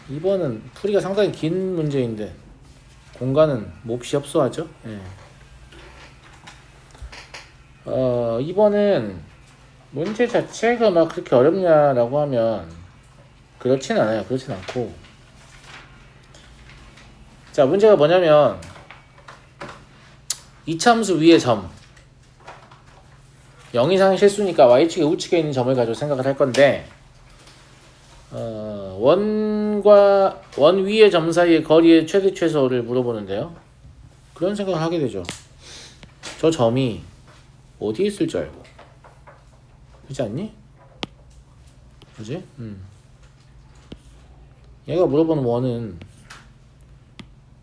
2번은 풀이가 상당히 긴 문제인데 공간은 몹시 협소하죠. 예. 2번은 문제 자체가 막 그렇게 어렵냐라고 하면 그렇진 않아요. 그렇진 않고, 자, 문제가 뭐냐면 이차함수 위의 점 0 이상의 실수니까 y축에 우측에 있는 점을 가지고 생각을 할 건데, 원 위의 점 사이의 거리의 최대 최소를 물어보는데요. 그런 생각을 하게 되죠. 저 점이 어디에 있을 줄 알고, 그렇지 않니? 그지? 얘가 물어보는 원은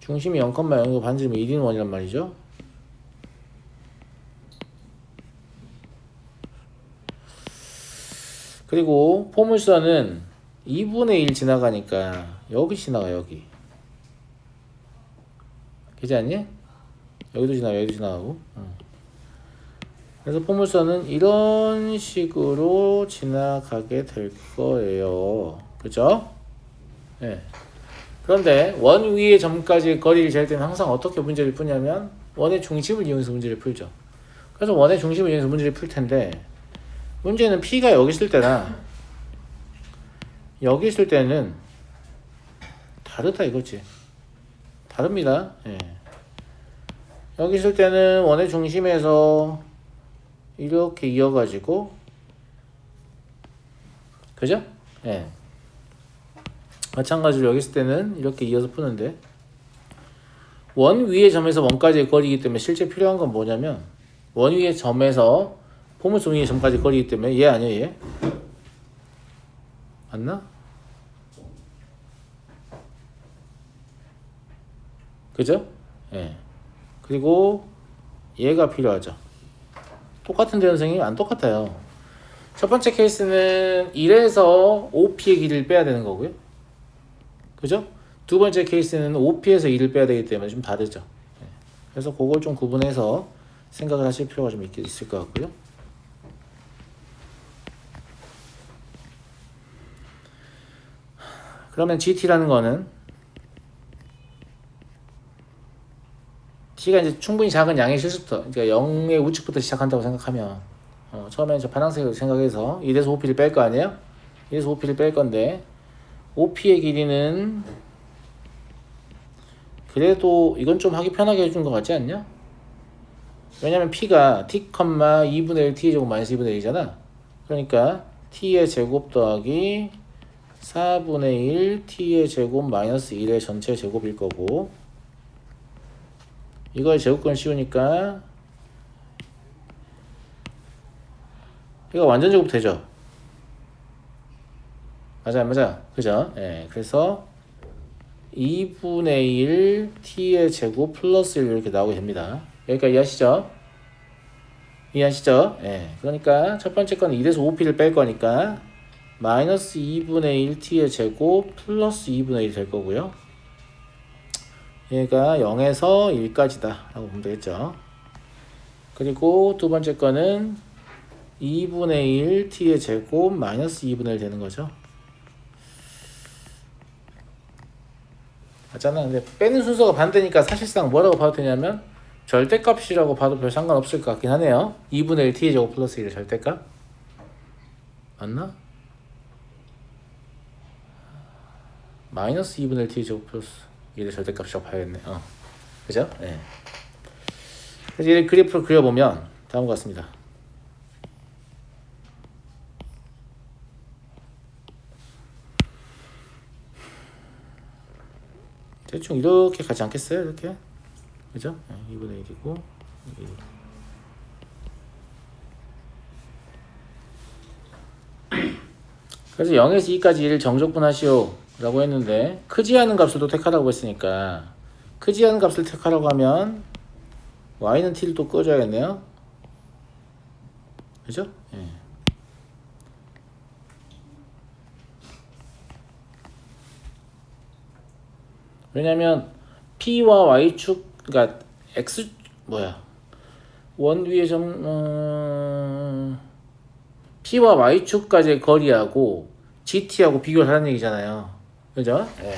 중심이 0,0이고 반지름이 1인 원이란 말이죠. 그리고 포물선은 2분의 1 지나가니까 여기 지나가, 여기. 그렇지 않니? 여기도 지나가, 여기도 지나가고. 그래서 포물선은 이런 식으로 지나가게 될 거예요. 그죠? 네. 그런데 원 위의 점까지의 거리를 잴 때는 항상 어떻게 문제를 푸냐면 원의 중심을 이용해서 문제를 풀죠. 그래서 원의 중심을 이용해서 문제를 풀 텐데, 문제는 P가 여기 있을 때나 여기 있을 때는 다르다 이거지. 다릅니다. 예. 여기 있을 때는 원의 중심에서 이렇게 이어가지고, 그죠? 예. 마찬가지로 여기 있을 때는 이렇게 이어서 푸는데, 원 위의 점에서 원까지의 거리이기 때문에 실제 필요한 건 뭐냐면 원 위의 점에서 포물선 위의 점까지 거리이기 때문에 얘 아니야, 얘? 맞나? 그죠? 예. 그리고 얘가 필요하죠. 똑같은데 선생님? 안 똑같아요. 첫 번째 케이스는 1에서 OP의 길이를 빼야 되는 거고요. 그죠? 두 번째 케이스는 OP에서 2를 빼야 되기 때문에 좀 다르죠. 예. 그래서 그걸 좀 구분해서 생각을 하실 필요가 좀 있을 것 같고요. 그러면 GT라는 거는 T가 이제 충분히 작은 양의 실수부터, 그러니까 0의 우측부터 시작한다고 생각하면, 처음에 저 파란색으로 생각해서 1에서 OP를 뺄 거 아니에요? 1에서 OP를 뺄 건데, OP의 길이는 그래도 이건 좀 하기 편하게 해준 것 같지 않냐? 왜냐면 P가 T, 2분의 1 T의 제곱 마이너스 2분의 1이잖아. 그러니까 T의 제곱 더하기 4분의 1 T의 제곱 마이너스 1의 전체 제곱일 거고, 이걸 제곱권 씌우니까 이거 완전 제곱 되죠? 맞아, 안 맞아? 그죠? 예, 그래서 2분의 1 T의 제곱 플러스 1 이렇게 나오게 됩니다. 여기까지 이해하시죠? 이해하시죠? 예, 그러니까 첫 번째 건 1에서 5P를 뺄 거니까 마이너스 2분의 1 T의 제곱 플러스 2분의 1이 될 거고요. 얘가 0에서 1까지다 라고 보면 되겠죠. 그리고 두 번째 거는 2분의 1 T의 제곱 마이너스 2분의 1 되는 거죠. 맞잖아. 근데 빼는 순서가 반대니까 사실상 뭐라고 봐도 되냐면 절대값이라고 봐도 별 상관없을 것 같긴 하네요. 2분의 1 T의 제곱 플러스 1의 절대값 맞나? 마이너스 2분의 1 T의 제곱 플러스 1의 절대값이라고 봐야겠네. 그죠? 네. 그래서 이 그래프를 그려보면 다음과 같습니다. 대충 이렇게 가지 않겠어요? 이렇게? 그죠? 2분의 1이고 1. 그래서 0에서 2까지 1을 정적분하시오 라고 했는데, 크지 않은 값을 또 택하라고 했으니까 크지 않은 값을 택하라고 하면 y는 t를 또 꺼줘야겠네요. 그죠? 예. 왜냐면 p와 y축, 그러니까 x 원 위의 점 p와 y축까지의 거리하고 gt하고 비교를 하는 얘기잖아요. 그죠? 예.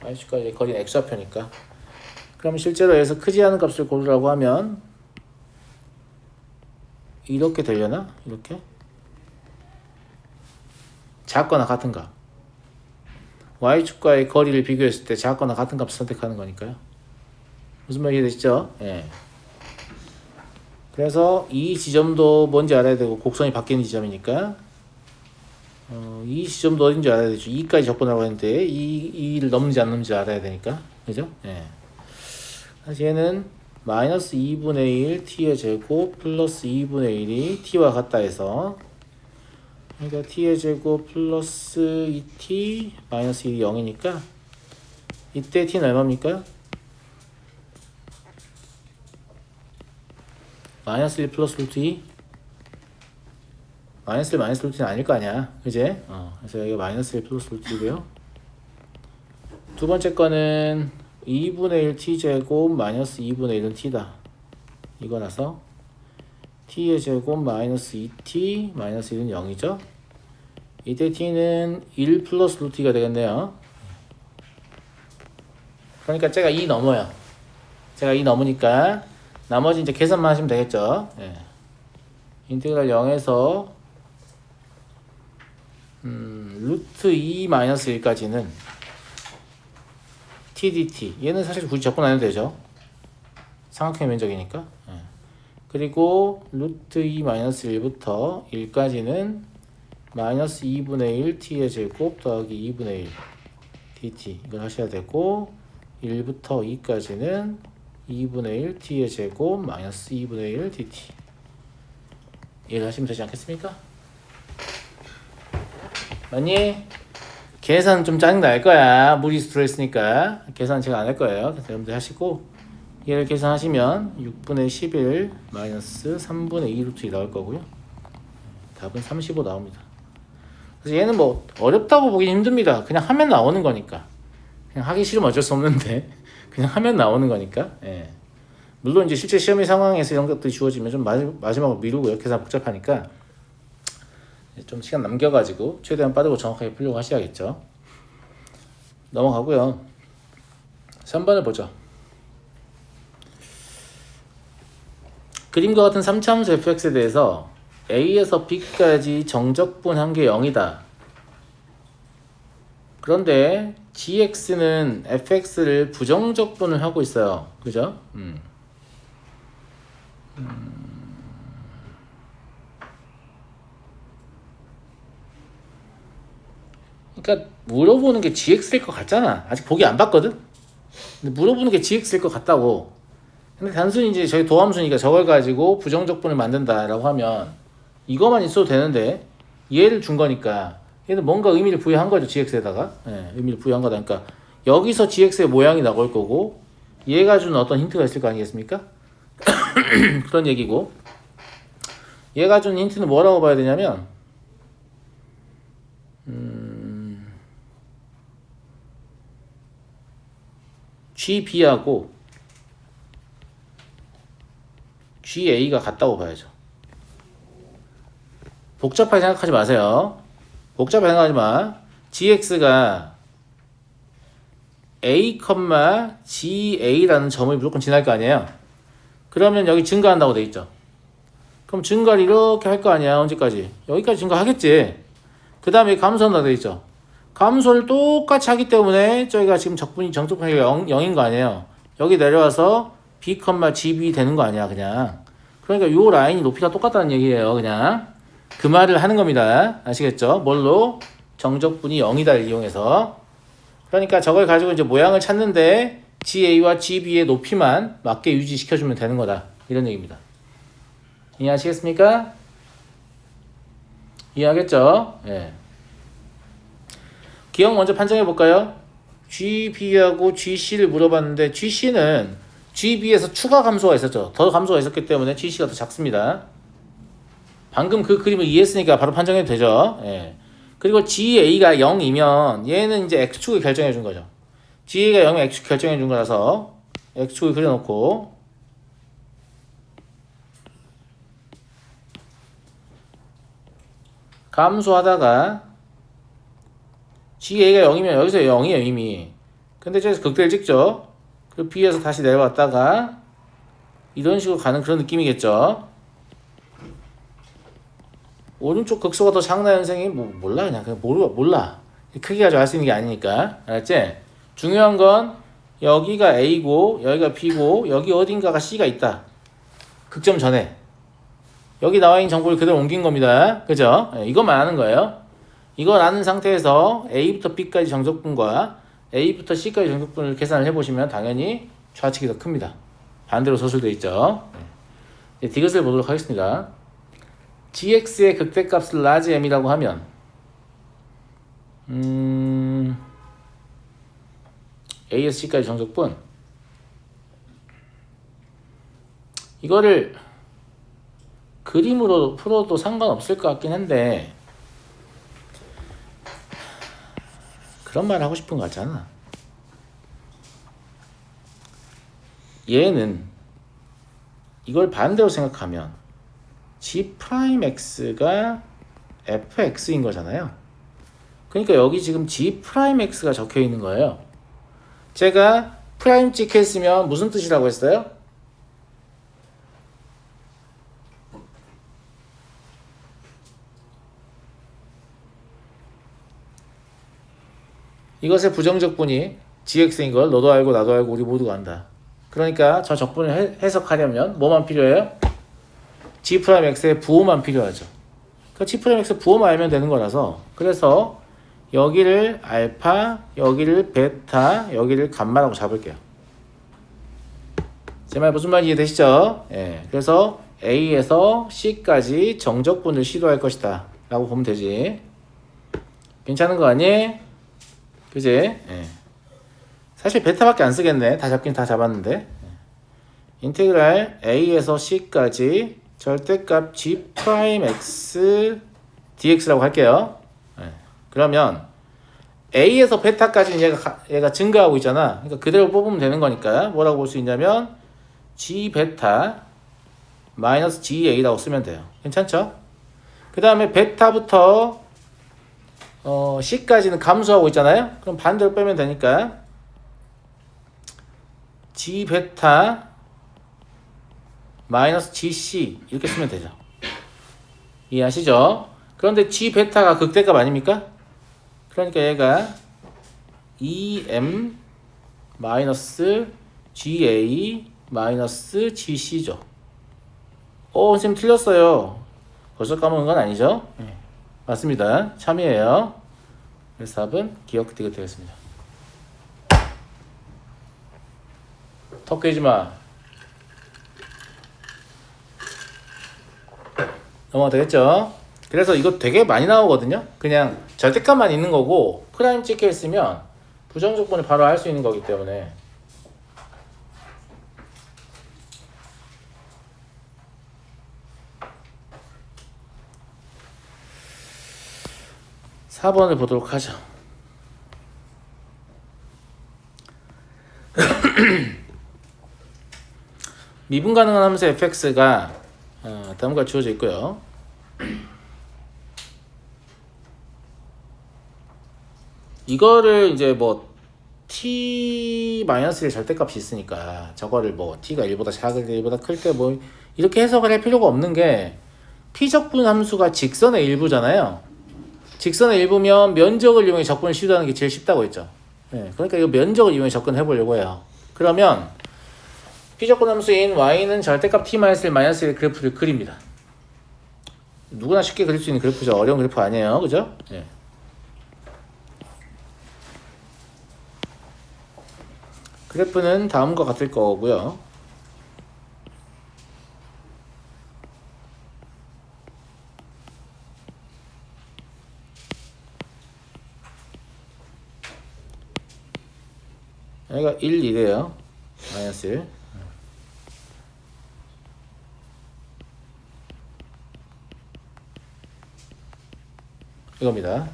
y축과의 거리는 x좌표니까. 그럼 실제로 여기서 크지 않은 값을 고르라고 하면 이렇게 되려나? 이렇게? 작거나 같은가? y축과의 거리를 비교했을 때 작거나 같은 값을 선택하는 거니까요. 무슨 말이 되시죠? 예. 그래서 이 지점도 뭔지 알아야 되고 곡선이 바뀌는 지점이니까 이 지점도 어딘지 알아야 되죠. 2까지 접근하라고 했는데 2를 넘는지 안 넘는지 알아야 되니까. 그죠? 예. 사실 얘는 마이너스 2분의 1 t의 제곱 플러스 2분의 1이 t와 같다 해서 그러니까 t의 제곱 플러스 2t 마이너스 1이 0이니까 이때 t는 얼마입니까? 마이너스 1 플러스 루트 2 마이너스 1 마이너스 루트 2는 아닐 거 아니야. 그제? 그래서 여기가 마이너스 1 플러스 루트 2고요. 두 번째 거는 2분의 1 t제곱 마이너스 2분의 1은 t다. 이거라서 t의 제곱 마이너스 2t 마이너스 1은 0이죠. 이때 t는 1 플러스 루트 2가 되겠네요. 그러니까 제가 2 넘어요. 제가 2 넘으니까 나머지 이제 계산만 하시면 되겠죠. 예. 인테그랄 0에서 루트 2 마이너스 1까지는 tdt 얘는 사실 굳이 접근 안 해도 되죠. 삼각형의 면적이니까. 예. 그리고 루트 2 마이너스 1부터 1까지는 마이너스 2분의 1 t의 제곱 더하기 2분의 1 dt 이걸 하셔야 되고 1부터 2까지는 2분의 1 t의 제곱 마이너스 2분의 1 dt 이해를 하시면 되지 않겠습니까? 맞니? 계산 좀 짜증 날 거야. 무리수 들어있으니까 계산 제가 안 할 거예요. 그래서 여러분들 하시고 얘를 계산하시면 6분의 11 마이너스 3분의 2 루트 2 나올 거고요. 답은 35 나옵니다. 그래서 얘는 뭐 어렵다고 보기 힘듭니다. 그냥 하면 나오는 거니까. 그냥 하기 싫으면 어쩔 수 없는데 그냥 하면 나오는 거니까. 예. 물론 이제 실제 시험의 상황에서 이런 것들이 주어지면 좀 마지막으로 미루고요. 계산 복잡하니까 좀 시간 남겨가지고 최대한 빠르고 정확하게 풀려고 하셔야겠죠. 넘어가고요. 3번을 보죠. 그림과 같은 3차함수 fx에 대해서 a에서 b까지 정적분 한 개 0이다. 그런데 gx는 fx를 부정적분을 하고 있어요. 그죠? 그러니까 물어보는 게 gx일 것 같잖아. 아직 보기 안 봤거든? 근데 물어보는 게 gx일 것 같다고. 근데 단순히 이제 저희 도함수니까 저걸 가지고 부정적분을 만든다라고 하면 이거만 있어도 되는데 얘를 준 거니까 얘는 뭔가 의미를 부여한 거죠. gx에다가. 예, 의미를 부여한 거다. 그러니까 여기서 gx의 모양이 나올 거고 얘가 준 어떤 힌트가 있을 거 아니겠습니까? 그런 얘기고 얘가 준 힌트는 뭐라고 봐야 되냐면 GB하고 GA가 같다고 봐야죠. 복잡하게 생각하지 마세요. 복잡하게 생각하지 마. GX가 A, GA라는 점을 무조건 지날 거 아니에요. 그러면 여기 증가한다고 돼 있죠. 그럼 증가를 이렇게 할 거 아니야. 언제까지? 여기까지 증가하겠지. 그 다음에 감소한다고 돼 있죠. 감소를 똑같이 하기 때문에 저희가 지금 정적분이 0인 거 아니에요. 여기 내려와서 B, GB 되는 거 아니야. 그냥. 그러니까 요 라인이 높이가 똑같다는 얘기예요. 그냥. 그 말을 하는 겁니다. 아시겠죠? 뭘로? 정적분이 0이다를 이용해서. 그러니까 저걸 가지고 이제 모양을 찾는데 GA와 GB의 높이만 맞게 유지시켜주면 되는 거다. 이런 얘기입니다. 이해하시겠습니까? 이해하겠죠? 예. 기억 먼저 판정해 볼까요? GB하고 GC를 물어봤는데 GC는 GB에서 추가 감소가 있었죠. 더 감소가 있었기 때문에 GC가 더 작습니다. 방금 그 그림을 이해했으니까 바로 판정해도 되죠. 예. 그리고 GA가 0이면 얘는 이제 X축을 결정해 준 거죠. GA가 0이면 X축 결정해 준 거라서 X축을 그려놓고 감소하다가 GA가 0이면 여기서 0이에요 이미. 근데 저기서 극대를 찍죠. 그리고 B에서 다시 내려왔다가 이런 식으로 가는 그런 느낌이겠죠. 오른쪽 극소가 더 작나 현생이 몰라 그냥 몰라. 크게 가지고 알 수 있는 게 아니니까. 알았지? 중요한 건 여기가 A고 여기가 B고 여기 어딘가가 C가 있다. 극점 전에 여기 나와 있는 정보를 그대로 옮긴 겁니다. 그죠? 이것만 아는 거예요. 이걸 아는 상태에서 A부터 B까지 정적분과 A부터 C까지 정적분을 계산을 해보시면 당연히 좌측이 더 큽니다. 반대로 서술되어 있죠. 이제 디귿을 보도록 하겠습니다. gx의 극대값을 라지 m이라고 하면 A에서 C까지 정적분 이거를 그림으로 풀어도 상관없을 것 같긴 한데 그런 말 하고 싶은 거 같잖아. 얘는 이걸 반대로 생각하면 G'X가 fx인 거잖아요. 그러니까 여기 지금 G'X가 적혀 있는 거예요. 제가 프라임 찍혔으면 무슨 뜻이라고 했어요? 이것의 부정적분이 gx인 걸 너도 알고 나도 알고 우리 모두가 안다. 그러니까 저 적분을 해석하려면 뭐만 필요해요? g'x의 부호만 필요하죠. 그 g'x 부호만 알면 되는 거라서 그래서 여기를 알파, 여기를 베타, 여기를 감마라고 잡을게요. 제 말 무슨 말인지 이해되시죠? 예, 그래서 A에서 C까지 정적분을 시도할 것이다 라고 보면 되지. 괜찮은 거 아니? 그지? 예. 사실 베타밖에 안 쓰겠네. 다 잡긴 다 잡았는데. 인테그랄 A에서 C까지 절대값 G'X dx라고 할게요. 예. 그러면 A에서 베타까지는 얘가 증가하고 있잖아. 그러니까 그대로 뽑으면 되는 거니까 뭐라고 볼 수 있냐면 G 베타 마이너스 GA라고 쓰면 돼요. 괜찮죠? 그 다음에 베타부터 C까지는 감소하고 있잖아요. 그럼 반대로 빼면 되니까 G 베타 마이너스 GC 이렇게 쓰면 되죠. 이해하시죠? 그런데 G 베타가 극대값 아닙니까? 그러니까 얘가 EM 마이너스 GA 마이너스 GC죠. 선생님 틀렸어요. 벌써 까먹은 건 아니죠? 네. 맞습니다. 참이에요. 그래서 답은 기억 디귿 되겠습니다. 턱 깨지 마. 넘어가 되겠죠? 그래서 이거 되게 많이 나오거든요. 그냥 절대값만 있는 거고 프라임 찍혀 있으면 부정적분을 바로 할 수 있는 거기 때문에 4번을 보도록 하죠. 미분 가능한 함수 fx가 다음과 주어져 있고요. 이거를 이제 뭐 t-1의 절대값이 있으니까 저거를 뭐 t가 1보다 작을 때 1보다 클 때 뭐 이렇게 해석을 할 필요가 없는 게 p적분 함수가 직선의 일부잖아요. 직선의 일부면 면적을 이용해 적분을 시도하는 게 제일 쉽다고 했죠. 네, 그러니까 이 면적을 이용해 접근해 보려고 해요. 그러면 p적분 함수인 y는 절대값 t-1 그래프를 그립니다. 누구나 쉽게 그릴 수 있는 그래프죠. 어려운 그래프 아니에요. 그죠? 네. 그래프는 다음과 같을 거고요. 여기가 1, 2래요. 마이너스 1. 이겁니다.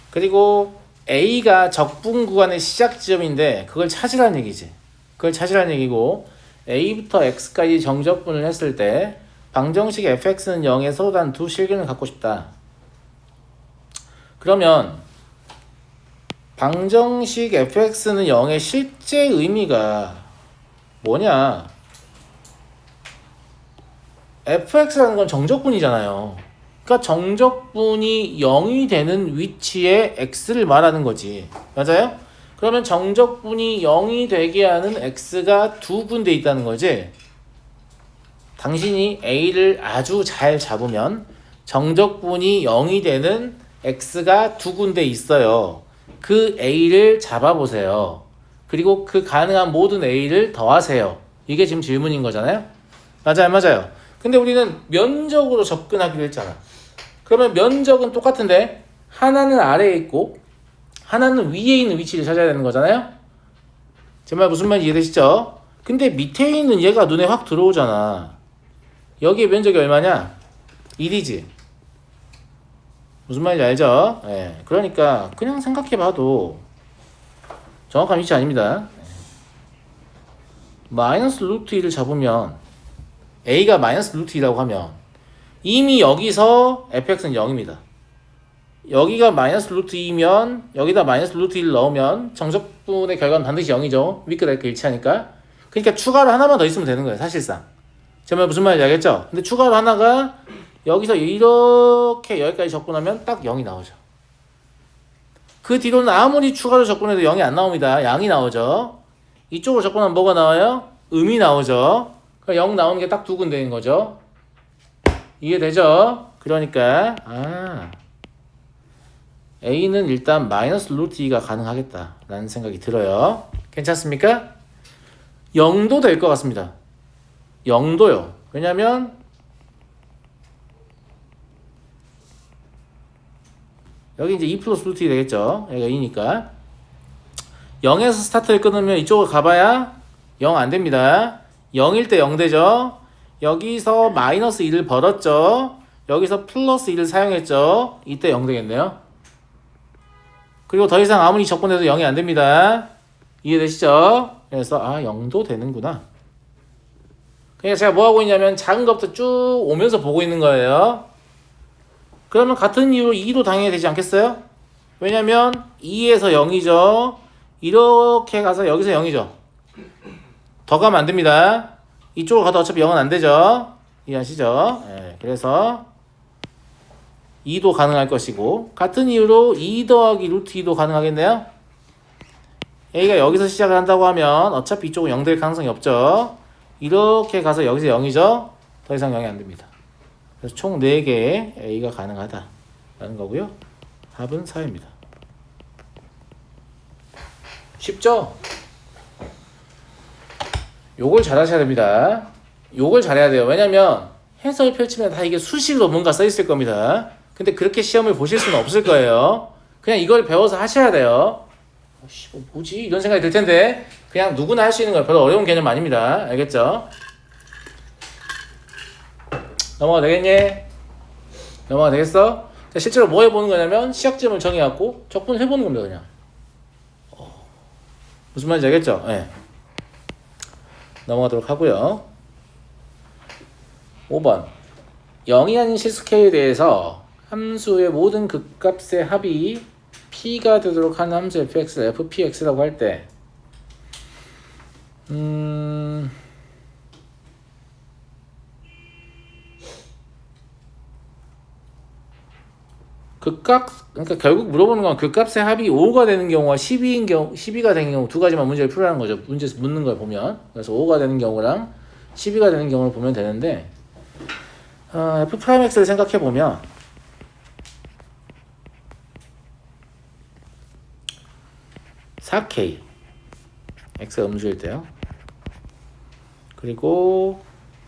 그리고 A가 적분 구간의 시작 지점인데 그걸 찾으라는 얘기지. 그걸 찾으라는 얘기고 A부터 X까지 정적분을 했을 때 방정식 fx는 0에서 단 두 실근을 갖고 싶다. 그러면 방정식 fx는 0의 실제 의미가 뭐냐? fx라는 건 정적분이잖아요. 그러니까 정적분이 0이 되는 위치에 x를 말하는 거지. 맞아요? 그러면 정적분이 0이 되게 하는 x가 두 군데 있다는 거지. 당신이 a를 아주 잘 잡으면 정적분이 0이 되는 x가 두 군데 있어요. 그 a를 잡아보세요. 그리고 그 가능한 모든 a를 더하세요. 이게 지금 질문인 거잖아요. 맞아요. 근데 우리는 면적으로 접근하기로 했잖아. 그러면 면적은 똑같은데 하나는 아래에 있고 하나는 위에 있는 위치를 찾아야 되는 거잖아요. 제 말 무슨 말인지 이해되시죠? 근데 밑에 있는 얘가 눈에 확 들어오잖아. 여기에 면적이 얼마냐? 1이지. 무슨 말인지 알죠? 예. 그러니까 그냥 생각해봐도 정확한 위치 아닙니다. 마이너스 루트 1을 잡으면 a가 마이너스 루트 2라고 하면 이미 여기서 fx는 0입니다. 여기가 마이너스 루트 2면 여기다 마이너스 루트 1을 넣으면 정적분의 결과는 반드시 0이죠. 위끝 아래끝 일치하니까. 그러니까 추가로 하나만 더 있으면 되는 거예요. 사실상. 제 말 무슨 말인지 알겠죠? 근데 추가로 하나가 여기서 이렇게 여기까지 접근하면 딱 0이 나오죠. 그 뒤로는 아무리 추가로 접근해도 0이 안 나옵니다. 양이 나오죠. 이쪽으로 접근하면 뭐가 나와요? 음이 나오죠. 그러니까 0 나오는 게 딱 두 군데인 거죠. 이해되죠? 그러니까 A는 일단 마이너스 루트 2가 가능하겠다 라는 생각이 들어요. 괜찮습니까? 0도 될 것 같습니다. 0도요. 왜냐면 여기 이제 2 플러스 루트 2 되겠죠. 여기가 2니까 0에서 스타트를 끊으면 이쪽으로 가봐야 0 안됩니다. 0일 때 0 되죠. 여기서 마이너스 1을 벌었죠. 여기서 플러스 1을 사용했죠. 이때 0 되겠네요. 그리고 더 이상 아무리 접근해도 0이 안됩니다. 이해되시죠? 그래서 0도 되는구나. 그냥 제가 뭐 하고 있냐면 작은 것부터 쭉 오면서 보고 있는 거예요. 그러면 같은 이유로 2도 당연히 되지 않겠어요? 왜냐면 2에서 0이죠. 이렇게 가서 여기서 0이죠. 더 가면 안 됩니다. 이쪽으로 가도 어차피 0은 안 되죠. 이해하시죠? 네, 그래서 2도 가능할 것이고 같은 이유로 2 더하기 루트 2도 가능하겠네요. A가 여기서 시작을 한다고 하면 어차피 이쪽은 0 될 가능성이 없죠. 이렇게 가서 여기서 0이죠. 더 이상 0이 안 됩니다. 그래서 총 4개의 A가 가능하다라는 거고요. 답은 4입니다. 쉽죠? 요걸 잘 하셔야 됩니다. 요걸 잘해야 돼요. 왜냐면 해석을 펼치면 다 이게 수식으로 뭔가 써 있을 겁니다. 근데 그렇게 시험을 보실 수는 없을 거예요. 그냥 이걸 배워서 하셔야 돼요. 뭐지? 이런 생각이 들 텐데 그냥 누구나 할 수 있는 거예요. 별로 어려운 개념 아닙니다. 알겠죠? 넘어가 되겠니? 넘어가 되겠어? 실제로 뭐 해보는 거냐면 시작점을 정해갖고 적분을 해보는 겁니다. 그냥 무슨 말인지 알겠죠? 네. 넘어가도록 하고요. 5번 0이 아닌 실수k에 대해서 함수의 모든 극값의 합이 p가 되도록 하는 함수 fx를 fpx라고 할 때 그러니까 결국 물어보는 건 극값의 합이 5가 되는 경우와 12가 되는 경우 두 가지만 문제를 풀으라는 거죠. 문제에서 묻는 걸 보면. 그래서 5가 되는 경우랑 12가 되는 경우를 보면 되는데 f'x를 생각해 보면 (4k) x가 음수일 때요. 그리고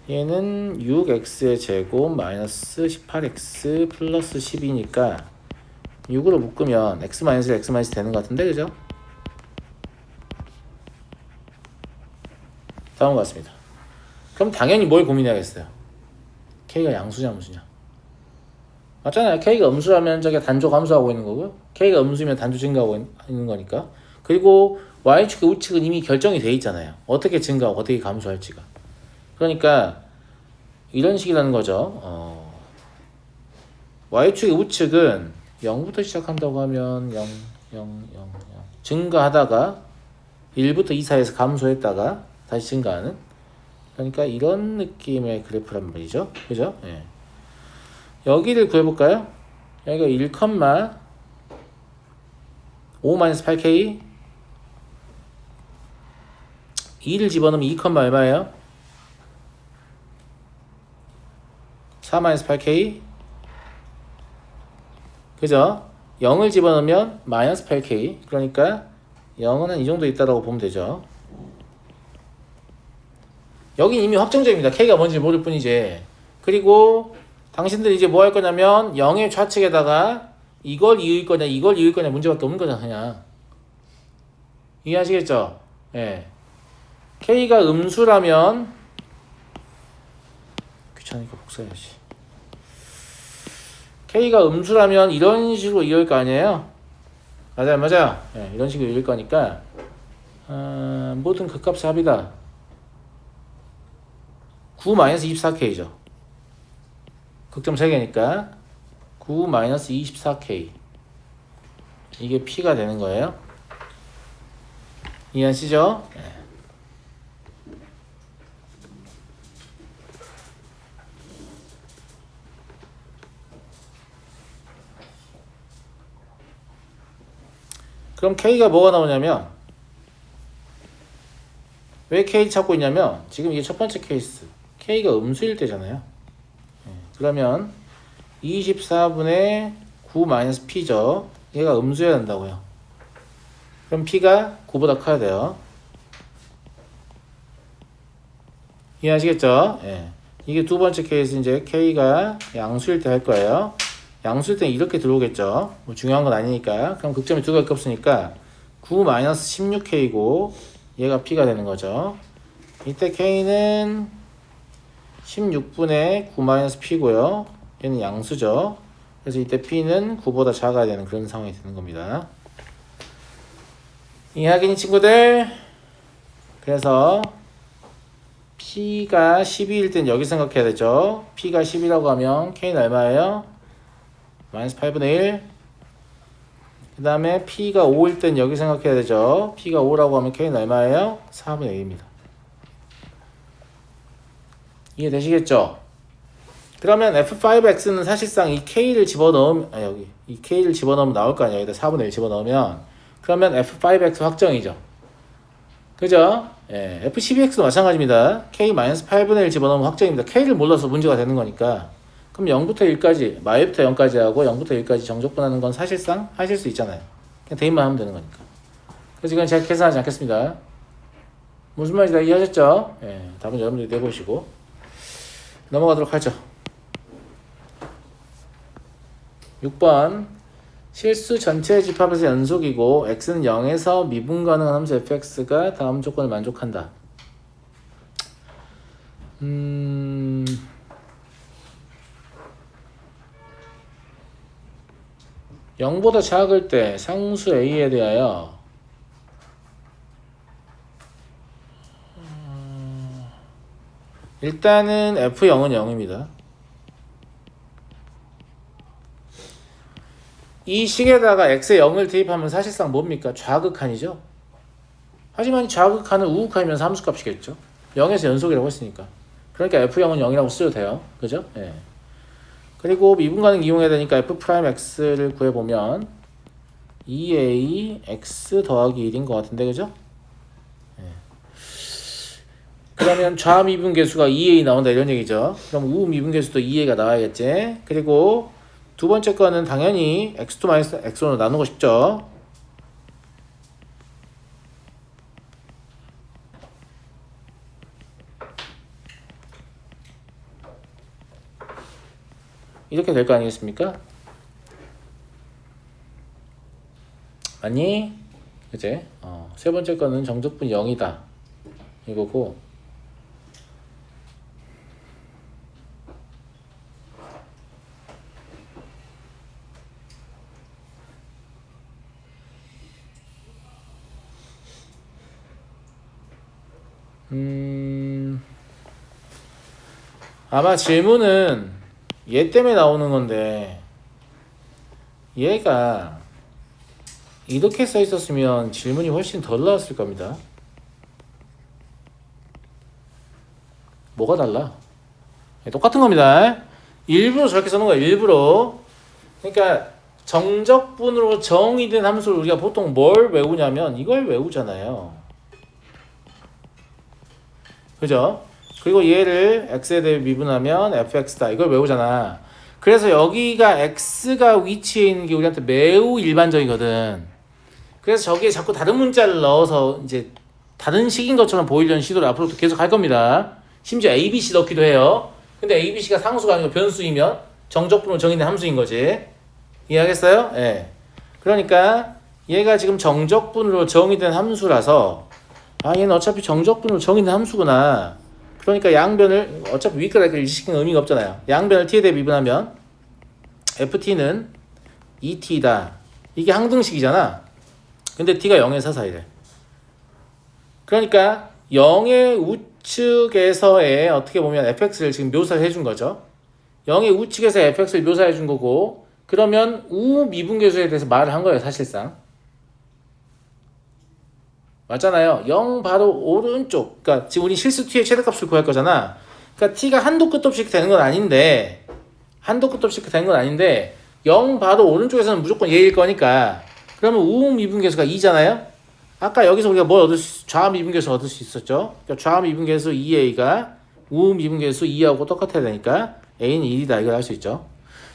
얘는 6x의 제곱 마이너스 18x 플러스 10이니까 6으로 묶으면 x 마이너스 x 마이너스 되는 것 같은데 그죠? 다음 것 같습니다. 그럼 당연히 뭘 고민해야겠어요? k가 양수냐 음수냐? 맞잖아요. k가 음수라면 저게 단조 감소하고 있는 거고요. k가 음수면 단조 증가하고 있는 거니까. 그리고 y축과 우측은 이미 결정이 돼 있잖아요. 어떻게 증가하고 어떻게 감소할지가. 그러니까 이런 식이라는 거죠. y축의 우측은 0부터 시작한다고 하면 0, 0, 0, 0 증가하다가 1부터 2 사이에서 감소했다가 다시 증가하는, 그러니까 이런 느낌의 그래프란 말이죠. 그죠? 예. 여기를 구해볼까요? 여기가 1,5-8k 2를 집어넣으면 2, 얼마예요? 4-8k 그죠? 0을 집어넣으면 마이너스 8k, 그러니까 0은 한 이 정도 있다라고 보면 되죠. 여긴 이미 확정적입니다. k가 뭔지 모를 뿐이지. 그리고 당신들이 이제 뭐 할 거냐면 0의 좌측에다가 이걸 이을 거냐 이걸 이을 거냐 문제밖에 없는 거잖아. 그냥 이해하시겠죠? 예. k가 음수라면, 귀찮으니까 복사해야지. k가 음수라면 이런 식으로 이을 거 아니에요? 맞아요. 예, 이런 식으로 이을 거니까 모든 극값의 합이다. 9-24k죠. 극점 3개니까 9-24k, 이게 p가 되는 거예요. 이해하시죠? 예. 그럼 k가 뭐가 나오냐면, 왜 k 찾고 있냐면 지금 이게 첫 번째 케이스, k가 음수일 때잖아요. 그러면 24분의 9-p죠. 얘가 음수여야 된다고요. 그럼 p가 9보다 커야 돼요. 이해하시겠죠? 예. 이게 두 번째 케이스, 이제 k가 양수일 때 할 거예요. 양수일 때는 이렇게 들어오겠죠. 뭐 중요한 건 아니니까. 그럼 극점이 두 개밖에 없으니까 9-16k고 얘가 p가 되는 거죠. 이때 k는 16분의 9-p고요. 얘는 양수죠. 그래서 이때 p는 9보다 작아야 되는 그런 상황이 되는 겁니다. 이해하겠니 친구들? 그래서 p가 12일 땐 여기 생각해야 되죠. p가 10이라고 하면 k는 얼마예요? -8분의 1. 그 다음에 p가 5일 땐 여기 생각해야 되죠. p가 5라고 하면 k는 얼마예요? 4분의 1입니다. 이해되시겠죠? 그러면 f5x는 사실상 이 k를 집어넣으면, 여기 이 k를 집어넣으면 나올 거 아니에요. 여기다 4분의 1 집어넣으면, 그러면 f5x 확정이죠. 그죠? 예, f12x도 마찬가지입니다. k-8분의 1 집어넣으면 확정입니다. k를 몰라서 문제가 되는 거니까. 그럼 0부터 1까지, 마이부터 0까지 하고 0부터 1까지 정적분하는 건 사실상 하실 수 있잖아요. 그냥 대입만 하면 되는 거니까. 그래서 이건 제가 계산하지 않겠습니다. 무슨 말인지 다 이해하셨죠? 예, 답은 여러분들이 내보시고 넘어가도록 하죠. 6번, 실수 전체 집합에서 연속이고 x는 0에서 미분 가능한 함수 fx가 다음 조건을 만족한다. 0보다 작을 때 상수 a에 대하여 일단은 f0은 0입니다. 이 식에다가 x에 0을 대입하면 사실상 뭡니까? 좌극한이죠. 하지만 좌극한은 우극한이면서 함수값이겠죠. 0에서 연속이라고 했으니까. 그러니까 f0은 0이라고 쓰셔도 돼요. 그죠? 예. 그리고 미분 가능 이용해야 되니까 f'x를 구해보면 2ax 더하기 1인 것 같은데, 그죠? 예. 그러면 좌미분계수가 2a 나온다 이런 얘기죠. 그럼 우미분계수도 2a가 나와야겠지. 그리고 두 번째 거는 당연히 x2 x1로 나누고 싶죠. 이렇게 될 거 아니겠습니까? 아니, 그제? 세 번째 거는 정적분 0이다 이거고, 아마 질문은 얘 때문에 나오는 건데, 얘가 이렇게 써 있었으면 질문이 훨씬 덜 나왔을 겁니다. 뭐가 달라? 똑같은 겁니다. 일부러 저렇게 써놓은 거예요. 일부러. 그러니까 정적분으로 정의된 함수를 우리가 보통 뭘 외우냐면 이걸 외우잖아요. 그죠? 그리고 얘를 x에 대해 미분하면 fx다. 이걸 외우잖아. 그래서 여기가 x가 위치해 있는 게 우리한테 매우 일반적이거든. 그래서 저기에 자꾸 다른 문자를 넣어서 이제 다른 식인 것처럼 보이려는 시도를 앞으로도 계속 할 겁니다. 심지어 ABC 넣기도 해요. 근데 ABC가 상수가 아니고 변수이면 정적분으로 정의된 함수인 거지. 이해하겠어요? 예. 그러니까 얘가 지금 정적분으로 정의된 함수라서 얘는 어차피 정적분으로 정의된 함수구나. 그러니까 양변을 어차피 위까지 일시키는 의미가 없잖아요. 양변을 t에 대해 미분하면 ft는 2t다. 이게 항등식이잖아. 근데 t가 0에서 사이래. 그러니까 0의 우측에서의 어떻게 보면 fx를 지금 묘사를 해준 거죠. 0의 우측에서 fx를 묘사해 준 거고, 그러면 우미분계수에 대해서 말을 한 거예요, 사실상. 맞잖아요. 0 바로 오른쪽. 그러니까 지금 우리 실수 t의 최대값을 구할 거잖아. 그러니까 t가 한도 끝도 없이 되는 건 아닌데, 0 바로 오른쪽에서는 무조건 얘일 거니까, 그러면 우미분계수가 2잖아요. 아까 여기서 우리가 뭘 얻을 수, 좌미분계수 얻을 수 있었죠. 그러니까 좌미분계수 2a가 우미분계수 2하고 똑같아야 되니까 a는 1이다. 이걸 할 수 있죠.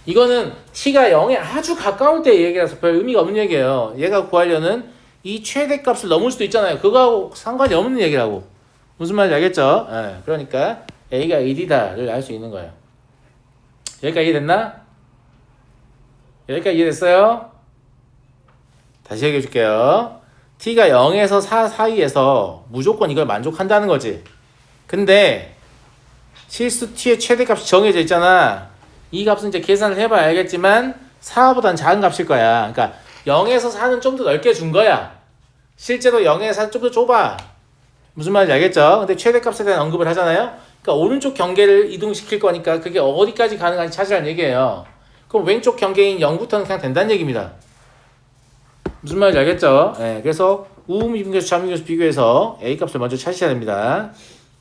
이거는 t가 0에 아주 가까울 때 얘기라서 별 의미가 없는 얘기예요. 얘가 구하려는 이 최대값을 넘을 수도 있잖아요. 그거하고 상관이 없는 얘기라고. 무슨 말인지 알겠죠? 예, 그러니까 a가 1이다를 알 수 있는 거예요. 여기까지 이해됐나? 여기까지 이해됐어요? 다시 얘기해 줄게요. t가 0에서 4 사이에서 무조건 이걸 만족한다는 거지. 근데 실수 t의 최대값이 정해져 있잖아. 이 값은 이제 계산을 해봐야 알겠지만 4보다는 작은 값일 거야. 그러니까 0에서 4는 좀 더 넓게 준 거야. 실제로 0에서 4는 좀 더 좁아. 무슨 말인지 알겠죠? 근데 최대값에 대한 언급을 하잖아요. 그러니까 오른쪽 경계를 이동시킬 거니까 그게 어디까지 가능한지 찾으라는 얘기예요. 그럼 왼쪽 경계인 0부터는 그냥 된다는 얘기입니다. 무슨 말인지 알겠죠? 네, 그래서 우미분계수, 좌미분계수 비교해서 a 값을 먼저 찾으셔야 됩니다.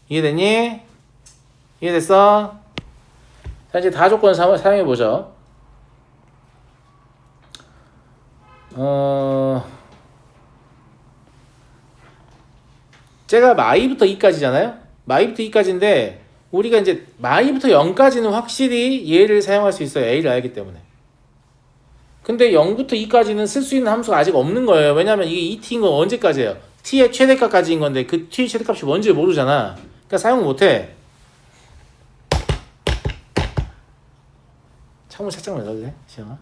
이해됐니? 이해됐어? 자, 이제 다 조건을 사용해보죠. 제가 마이부터 2까지잖아요? 마이부터 2까지인데, 우리가 이제 마이부터 0까지는 확실히 얘를 사용할 수 있어요. a를 알기 때문에. 근데 0부터 2까지는 쓸 수 있는 함수가 아직 없는 거예요. 왜냐면 이게 2t인 건 언제까지예요? t의 최대값까지인 건데, 그 t의 최대값이 뭔지 모르잖아. 그러니까 사용 못해. 창문 살짝만 열어도 돼? 시영아?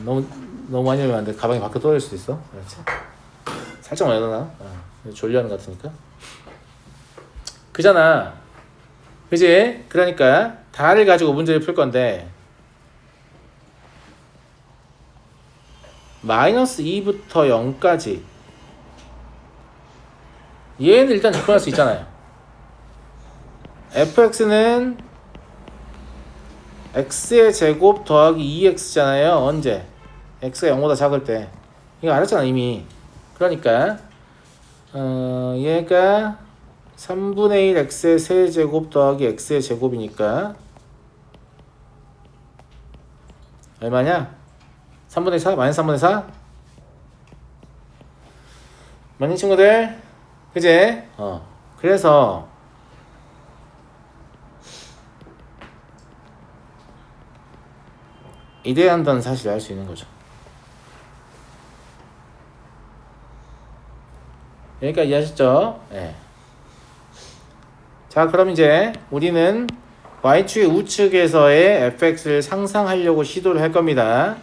너무 많이 열면 안 돼. 가방이 밖에 떨어질 수도 있어. 그렇지? 살짝만 열어놔. 졸려하는 것 같으니까. 그잖아. 그지? 그러니까 다를 가지고 문제를 풀 건데 마이너스 2부터 0까지 얘는 일단 접근할 수 있잖아요. fx는 x의 제곱 더하기 2x잖아요. 언제? x가 0보다 작을 때. 이거 알았잖아 이미. 그러니까 얘가 3분의 1 x의 세제곱 더하기 x의 제곱이니까 얼마냐? 3분의 4? 마이너스 3분의 4? 맞니 친구들? 그제? 그래서 이대한다는 사실을 알 수 있는 거죠. 여기까지 이해하셨죠? 네. 자, 그럼 이제 우리는 y축의 우측에서의 fx를 상상하려고 시도를 할 겁니다.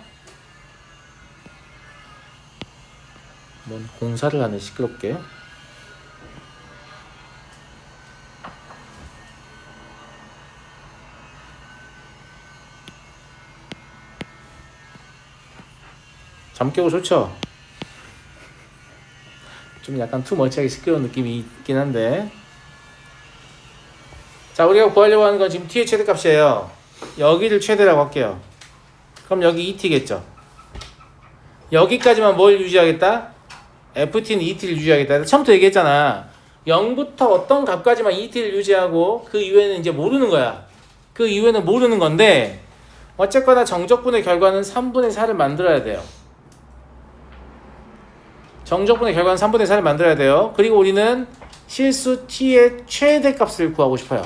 뭔 공사를 하네 시끄럽게. 잠 깨고 좋죠? 좀 약간 투머치하게 시끄러운 느낌이 있긴 한데, 자, 우리가 구하려고 하는 건 지금 t의 최대값이에요. 여기를 최대라고 할게요. 그럼 여기 2t겠죠? 여기까지만 뭘 유지하겠다? ft는 et를 유지하겠다. 처음부터 얘기했잖아. 0부터 어떤 값까지만 et를 유지하고 그 이후에는 이제 모르는 거야. 그 이후에는 모르는 건데 어쨌거나 정적분의 결과는 3분의 4를 만들어야 돼요. 정적분의 결과는 3분의 4를 만들어야 돼요. 그리고 우리는 실수 t의 최대값을 구하고 싶어요.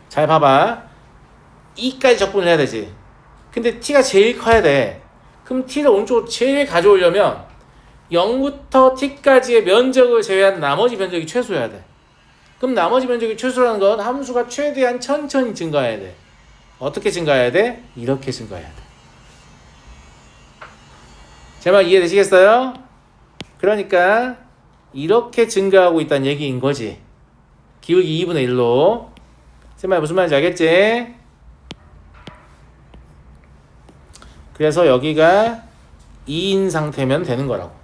잘 봐봐. 2까지 적분을 해야 되지. 근데 t가 제일 커야 돼. 그럼 t를 오른쪽으로 제일 가져오려면 0부터 t까지의 면적을 제외한 나머지 면적이 최소여야 돼. 그럼 나머지 면적이 최소라는 건 함수가 최대한 천천히 증가해야 돼. 어떻게 증가해야 돼? 이렇게 증가해야 돼. 제 말 이해되시겠어요? 그러니까 이렇게 증가하고 있다는 얘기인 거지. 기울기 2분의 1로. 제 말 무슨 말인지 알겠지? 그래서 여기가 2인 상태면 되는 거라고.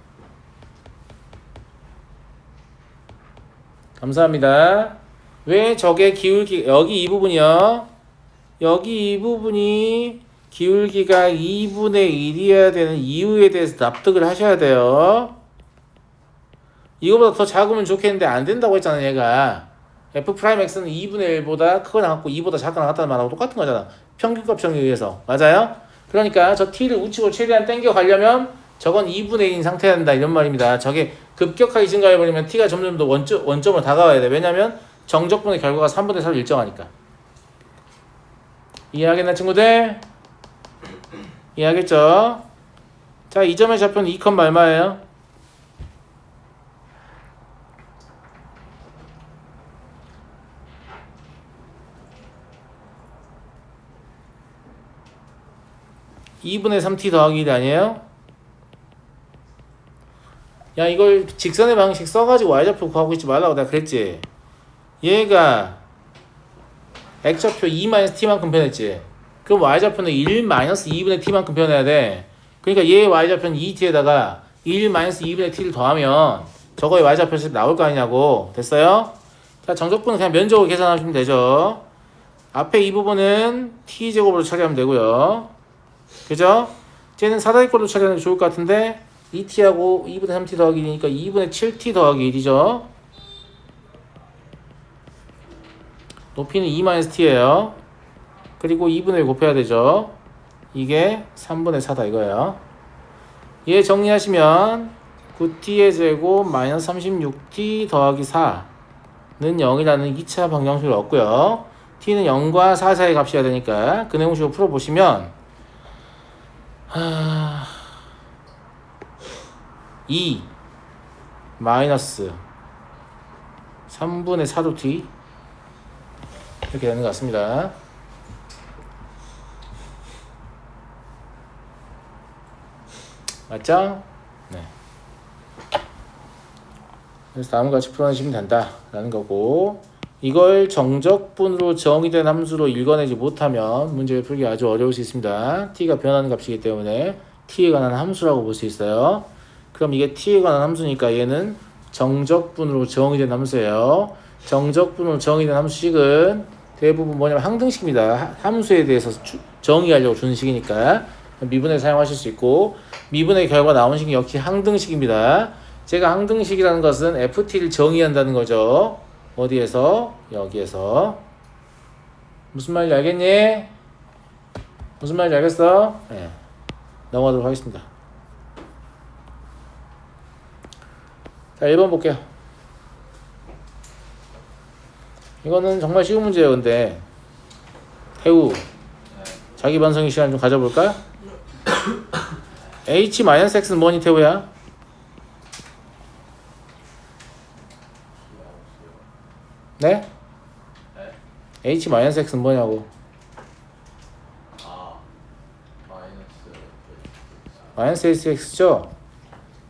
감사합니다. 왜 저게 기울기, 여기 이 부분이요. 여기 이 부분이 기울기가 2분의 1이어야 되는 이유에 대해서 납득을 하셔야 돼요. 이거보다 더 작으면 좋겠는데 안 된다고 했잖아, 얘가. f'x는 2분의 1보다 크거나 같고 2보다 작거나 같다는 말하고 똑같은 거잖아. 평균값 정의에 의해서. 맞아요? 그러니까 저 t를 우측으로 최대한 당겨 가려면 저건 2분의 1인 상태야 된다 이런 말입니다. 저게 급격하게 증가해버리면 t가 점점 더 원점으로 다가와야 돼. 왜냐면 정적분의 결과가 3분의 4로 일정하니까. 이해하겠나 친구들? 이해하겠죠? 자, 이 점의 좌표는 2, 얼마예요? (2분의 3t) 더하기 1 아니에요? 야, 이걸 직선의 방식 써가지고 y좌표 구하고 있지 말라고 내가 그랬지. 얘가 x좌표 2-t만큼 변했지. 그럼 y좌표는 1-2분의 t만큼 변해야 돼. 그러니까 얘의 y좌표는 2t에다가 1-2분의 t를 더하면 저거의 y좌표에서 나올 거 아니냐고. 됐어요? 자, 정적분은 그냥 면적으로 계산하시면 되죠. 앞에 이 부분은 t제곱으로 처리하면 되고요. 그죠? 쟤는 사다리꼴로 처리하는 게 좋을 것 같은데 2t하고 2분의 3t 더하기 1이니까 2분의 7t 더하기 1이죠. 높이는 2-t예요. 그리고 2분의 1 곱해야 되죠. 이게 3분의 4다 이거예요. 얘 정리하시면 9t의 제곱 마이너스 36t 더하기 4는 0이라는 2차 방정식을 얻고요. t는 0과 4 사이의 값이어야 되니까 그 내용식으로 풀어보시면 2 마이너스 3분의 4도 t 이렇게 되는 것 같습니다. 맞죠? 네. 그래서 다음과 같이 풀어내시면 된다라는 거고, 이걸 정적분으로 정의된 함수로 읽어내지 못하면 문제를 풀기 아주 어려울 수 있습니다. t가 변하는 값이기 때문에 t에 관한 함수라고 볼 수 있어요. 그럼 이게 t에 관한 함수니까 얘는 정적분으로 정의된 함수예요. 정적분으로 정의된 함수식은 대부분 뭐냐면 항등식입니다. 함수에 대해서 정의하려고 주는 식이니까 미분을 사용하실 수 있고, 미분의 결과 나온 식이 역시 항등식입니다. 제가 항등식이라는 것은 ft를 정의한다는 거죠. 어디에서? 여기에서. 무슨 말인지 알겠니? 무슨 말인지 알겠어? 네. 넘어가도록 하겠습니다. 자, 1번 볼게요. 이거는 정말 쉬운 문제예요. 근데 태우 자기 반성의 시간 좀 가져볼까? h-x는 뭐니 태우야? 네? h-x는 뭐냐고. 마이너스 x죠?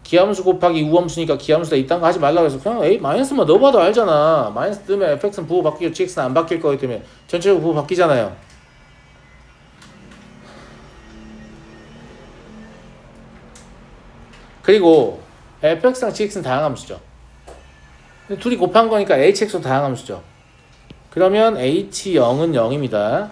기함수 곱하기 우함수니까 기함수다 이딴 거 하지 말라고 해서 그냥 A 마이너스만 넣어봐도 알잖아. 마이너스 뜨면 fx는 부호 바뀌고 gx는 안 바뀔 거기 때문에 전체적으로 부호 바뀌잖아요. 그리고 fx랑 gx는 다항함수죠. 둘이 곱한 거니까 hx도 다항함수죠. 그러면 h0은 0입니다.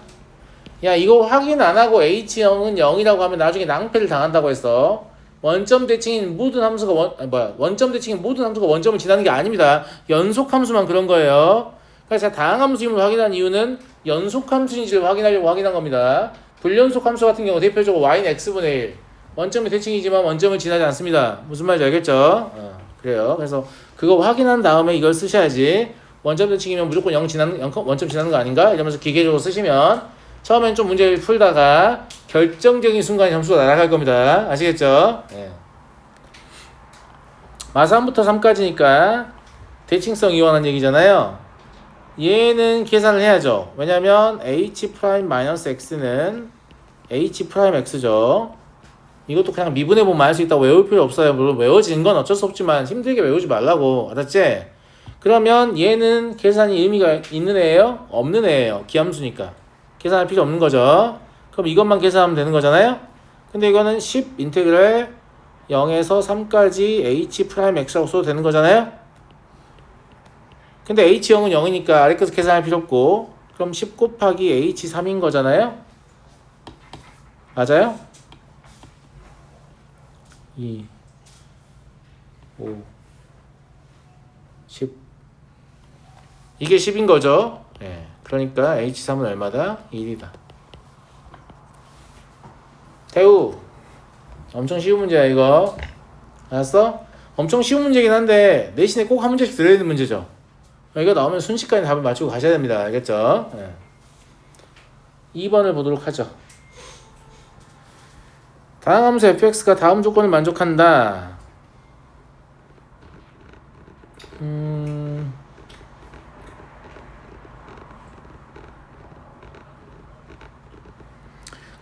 야, 이거 확인 안 하고 h0은 0이라고 하면 나중에 낭패를 당한다고 했어. 원점 대칭인 모든 함수가 원점 대칭인 모든 함수가 원점을 지나는 게 아닙니다. 연속 함수만 그런 거예요. 그래서 제가 다항함수임을 확인한 이유는 연속 함수인지를 확인하려고 확인한 겁니다. 불연속 함수 같은 경우 대표적으로 y는 x분의 1. 원점이 대칭이지만 원점을 지나지 않습니다. 무슨 말인지 알겠죠? 그래요. 그래서 그거 확인한 다음에 이걸 쓰셔야지. 원점 대칭이면 무조건 원점 지나는 거 아닌가? 이러면서 기계적으로 쓰시면 처음엔 좀 문제를 풀다가 결정적인 순간에 점수가 날아갈 겁니다. 아시겠죠? 네. 마3부터 3까지니까 대칭성 이완한 얘기잖아요. 얘는 계산을 해야죠. 왜냐면 h'-x는 h'(x죠). 이것도 그냥 미분해보면 알 수 있다고 외울 필요 없어요. 물론 외워지는 건 어쩔 수 없지만 힘들게 외우지 말라고. 알았지? 그러면 얘는 계산이 의미가 있는 애예요? 없는 애예요? 기함수니까 계산할 필요 없는 거죠. 그럼 이것만 계산하면 되는 거잖아요. 근데 이거는 10 인테그랄 0에서 3까지 h'(x라고 써도 되는 거잖아요. 근데 h0은 0이니까 아래 것을 계산할 필요 없고, 그럼 10 곱하기 h3인 거잖아요. 맞아요? 2 5 10 이게 10인 거죠. 네. 그러니까 h3은 얼마다? 1이다. 태우, 엄청 쉬운 문제야 이거. 알았어? 엄청 쉬운 문제긴 한데 내신에 꼭 한 문제씩 들어있는 문제죠. 이거 나오면 순식간에 답을 맞추고 가셔야 됩니다. 알겠죠? 네. 2번을 보도록 하죠. 다음 함수 fx가 다음 조건을 만족한다.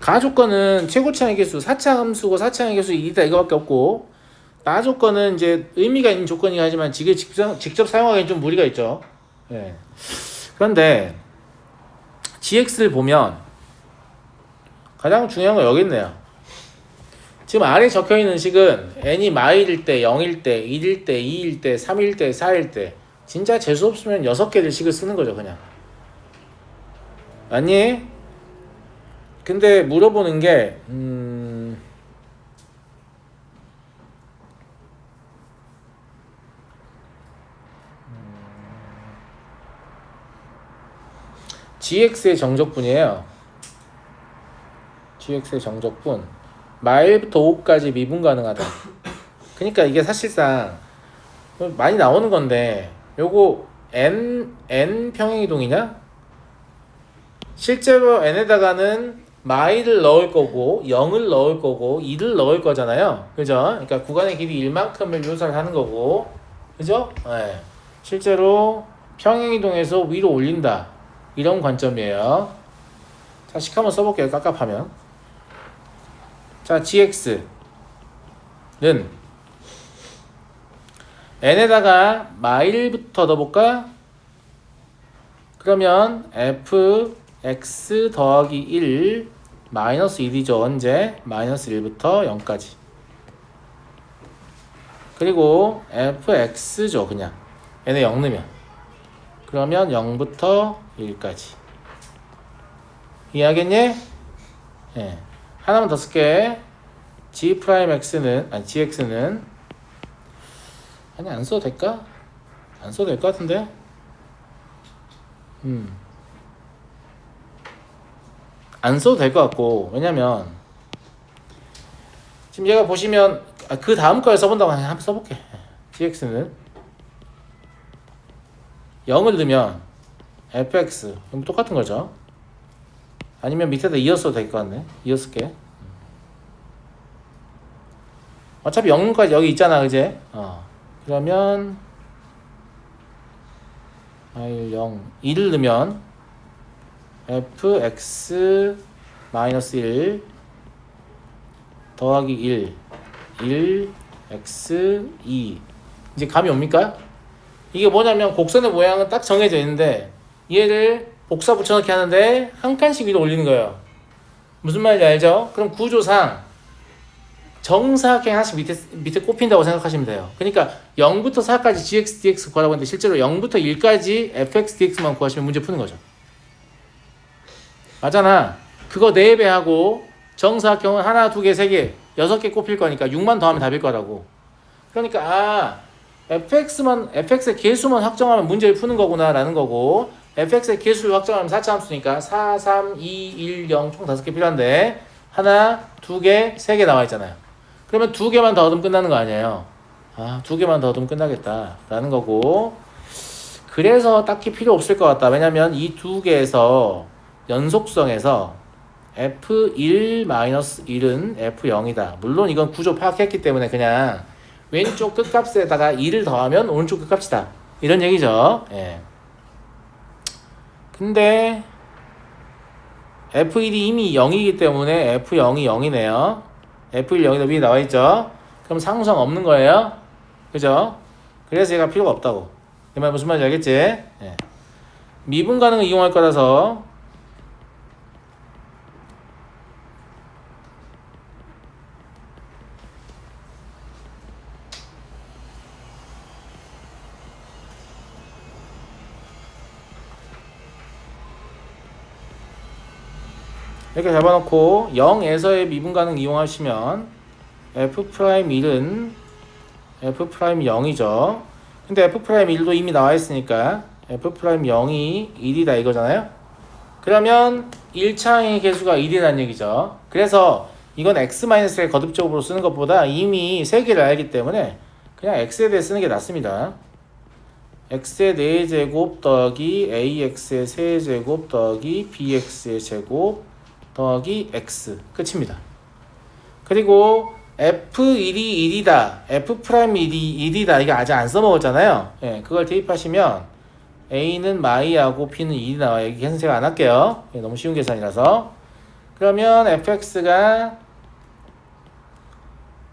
가 조건은 최고차항의 개수, 4차 함수고 4차항의 개수 2다 이거밖에 없고, 나 조건은 이제 의미가 있는 조건이긴 하지만 직접 사용하기엔 좀 무리가 있죠. 네. 그런데 gx를 보면 가장 중요한 건 여기 있네요. 지금 아래 적혀있는 식은 n이 마일일 때, 0일 때, 1일 때, 2일 때, 3일 때, 4일 때 진짜 재수 없으면 6개를 식을 쓰는 거죠 그냥. 아니? 근데 물어보는 게 gx의 정적분이에요. gx의 정적분 마일부터 5까지 미분 가능하다. 그러니까 이게 사실상 많이 나오는 건데 요거 n 평행이동이냐? 실제로 n에다가는 마일을 넣을 거고 0을 넣을 거고 2를 넣을 거잖아요. 그죠? 그러니까 구간의 길이 1만큼을 묘사를 하는 거고, 그죠? 네. 실제로 평행이동에서 위로 올린다 이런 관점이에요. 자, 식 한번 써볼게요. 깝깝하면. 자, gx는 n에다가 마일부터 넣어볼까? 그러면 fx 더하기 1 마이너스 1이죠. 언제? 마이너스 1부터 0까지. 그리고 fx죠. 그냥 n에 0 넣으면. 그러면 0부터 1까지. 이해하겠니? 네. 하나만 더 쓸게. g'x는 아니 안 써도 될까? 안 써도 될 것 같은데? 안 써도 될 것 같고, 왜냐면 지금 얘가 보시면 그 다음 거에 써본다고 한번 써볼게. gx는 0을 넣으면 fx 그럼 똑같은 거죠. 아니면 밑에다 이었어도 될 것 같네. 이었을게. 어차피 0까지 여기 있잖아, 그제? 그러면 0 1을 넣으면 fx 마이너스 1 더하기 1 x 2 이제 감이 옵니까? 이게 뭐냐면 곡선의 모양은 딱 정해져 있는데 얘를 복사 붙여넣기 하는데 한 칸씩 위로 올리는 거예요. 무슨 말인지 알죠? 그럼 구조상 정사각형 하나씩 밑에 꼽힌다고 생각하시면 돼요. 그러니까 0부터 4까지 gx, dx 구하라고 했는데 실제로 0부터 1까지 fx, dx만 구하시면 문제 푸는 거죠. 맞잖아. 그거 4배 하고 정사각형은 하나, 두 개, 세 개 6개 꼽힐 거니까 6만 더하면 답일 거라고. 그러니까 fx의 개수만 확정하면 문제를 푸는 거구나 라는 거고, fx의 개수를 확정하면 4차 함수니까 4, 3, 2, 1, 0 총 5개 필요한데 하나, 2개, 3개 나와 있잖아요. 그러면 2개만 더 얻으면 끝나는 거 아니에요. 2개만 더 얻으면 끝나겠다 라는 거고, 그래서 딱히 필요 없을 것 같다. 왜냐면 이 2개에서 연속성에서 f1-1은 f0이다. 물론 이건 구조 파악했기 때문에 그냥 왼쪽 끝값에다가 2를 더하면 오른쪽 끝값이다. 이런 얘기죠. 예. 근데 f1이 이미 0이기 때문에 f0이 0이네요. f1 0이다 위에 나와있죠. 그럼 상수항 없는 거예요. 그죠? 그래서 얘가 필요가 없다고. 이 말 무슨 말인지 알겠지? 예. 미분 가능을 이용할 거라서 이렇게 잡아놓고 0에서의 미분 가능 이용하시면 f'1은 f'0이죠. 근데 f'1도 이미 나와 있으니까 f'0이 1이다 이거잖아요. 그러면 1차항의 개수가 1이라는 얘기죠. 그래서 이건 x-를 거듭적으로 쓰는 것보다 이미 3개를 알기 때문에 그냥 x에 대해 쓰는 게 낫습니다. x의 4제곱 더하기 ax의 3제곱 더하기 bx의 제곱 더하기 x 끝입니다. 그리고 f1이 1이다, f'1이 1이다 이게 아직 안 써먹었잖아요. 예, 그걸 대입하시면 a는 마이하고 b는 1이 나와요. 여기 계산 제가 안 할게요. 예, 너무 쉬운 계산이라서. 그러면 fx가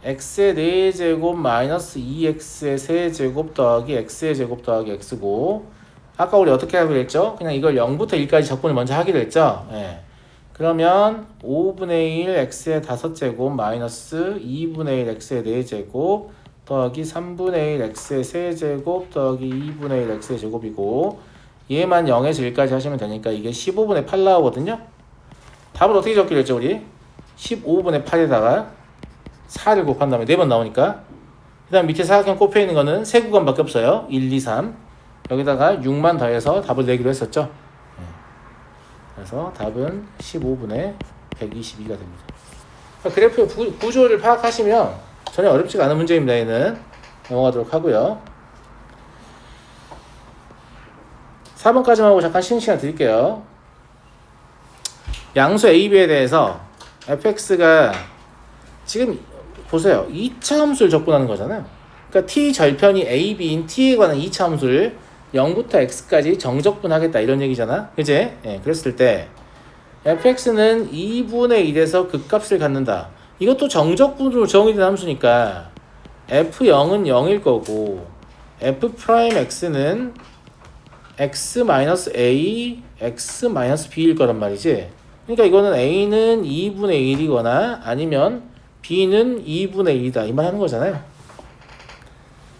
x의 4제곱 마이너스 2x의 3제곱 더하기 x의 제곱 더하기 x고, 아까 우리 어떻게 하기로 했죠? 그냥 이걸 0부터 1까지 적분을 먼저 하기로 했죠. 예. 그러면 5분의 1 x의 5제곱 마이너스 2분의 1 x의 4제곱 더하기 3분의 1 x의 3제곱 더하기 2분의 1 x의 제곱이고, 얘만 0에서 1까지 하시면 되니까 이게 15분의 8 나오거든요. 답을 어떻게 적기로 했죠 우리? 15분의 8에다가 4를 곱한 다음에 4번 나오니까, 그 다음 밑에 사각형 꼽혀 있는 거는 세 구간밖에 없어요. 1, 2, 3 여기다가 6만 더해서 답을 내기로 했었죠. 그래서 답은 15분의 122가 됩니다. 그래프의 구조를 파악하시면 전혀 어렵지가 않은 문제입니다. 얘는 넘어가도록 하고요. 4번까지만 하고 잠깐 쉬는 시간 드릴게요. 양수 A, B에 대해서 fx가 지금 보세요. 2차 함수를 적분하는 거잖아요. 그러니까 t 절편이 A, B인 t에 관한 2차 함수를 0부터 x까지 정적분하겠다 이런 얘기잖아. 그지? 예, 그랬을 때 fx는 2분의 1에서 극값을 갖는다. 이것도 정적분으로 정의된 함수니까 f0은 0일 거고 f'x는 x-a, x-b일 거란 말이지. 그러니까 이거는 a는 2분의 1이거나 아니면 b는 2분의 1이다 이 말 하는 거잖아요.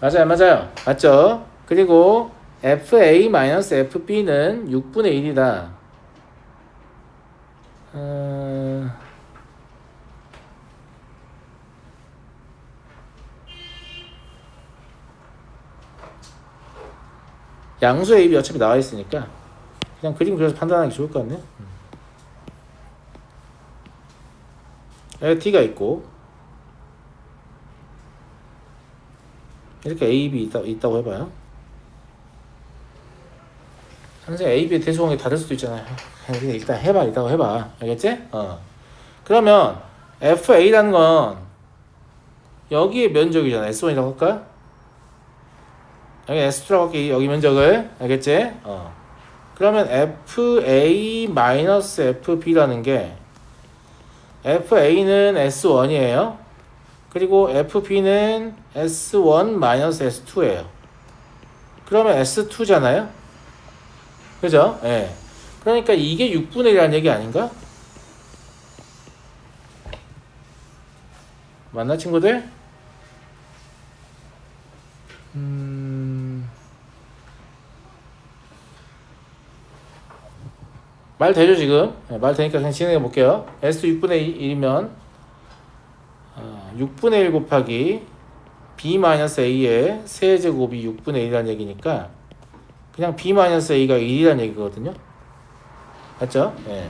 맞아요, 맞아요. 맞죠? 그리고 fa-fb는 6분의 1이다. 양수 A, B 어차피 나와 있으니까 그냥 그림 그려서 판단하기 좋을 것 같네요. 여기 T가 있고 이렇게 A, B 있다고 해봐요. 선생님 A, B의 대수관계 다를 수도 있잖아요. 일단 해봐, 있다고 해봐. 알겠지? 그러면 FA라는 건 여기의 면적이잖아. S1이라고 할까? 여기 S2라고 할게. 여기 면적을. 알겠지? 그러면 FA-FB라는 게 FA는 S1이에요. 그리고 FB는 S1-S2예요. 그러면 S2잖아요. 그죠? 예. 그러니까 이게 6분의 1이라는 얘기 아닌가? 맞나 친구들? 말 되죠 지금? 네, 말 되니까 그냥 진행해 볼게요. S 6분의 1이면 6분의 1 곱하기 b-a의 세제곱이 6분의 1이라는 얘기니까 그냥 b-a가 1이라는 얘기거든요. 맞죠? 예.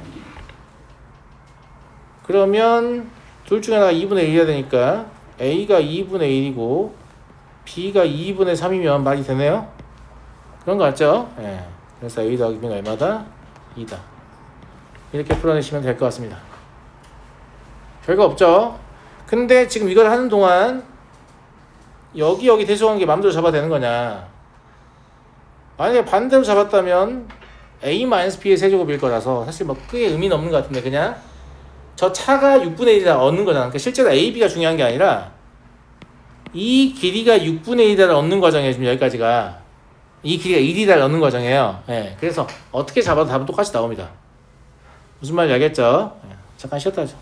그러면 둘 중에 하나가 2분의 1이어야 되니까 a가 2분의 1이고 b가 2분의 3이면 말이 되네요? 그런 거 같죠? 예. 그래서 a 더하기 b는 얼마다? 2다. 이렇게 풀어내시면 될 것 같습니다. 별거 없죠? 근데 지금 이걸 하는 동안 여기 대소관계 마음대로 잡아도 되는 거냐? 만약에 반대로 잡았다면 a-b의 세제곱일 거라서 사실 뭐 크게 의미는 없는 것 같은데 그냥 저 차가 6분의 1이라 얻는 거잖아. 그러니까 실제로 a, b가 중요한 게 아니라 이 길이가 6분의 1이라 얻는 과정이에요. 지금 여기까지가 이 길이가 1이라 얻는 과정이에요. 예, 그래서 어떻게 잡아도 답은 똑같이 나옵니다. 무슨 말인지 알겠죠? 예, 잠깐 쉬었다 하죠.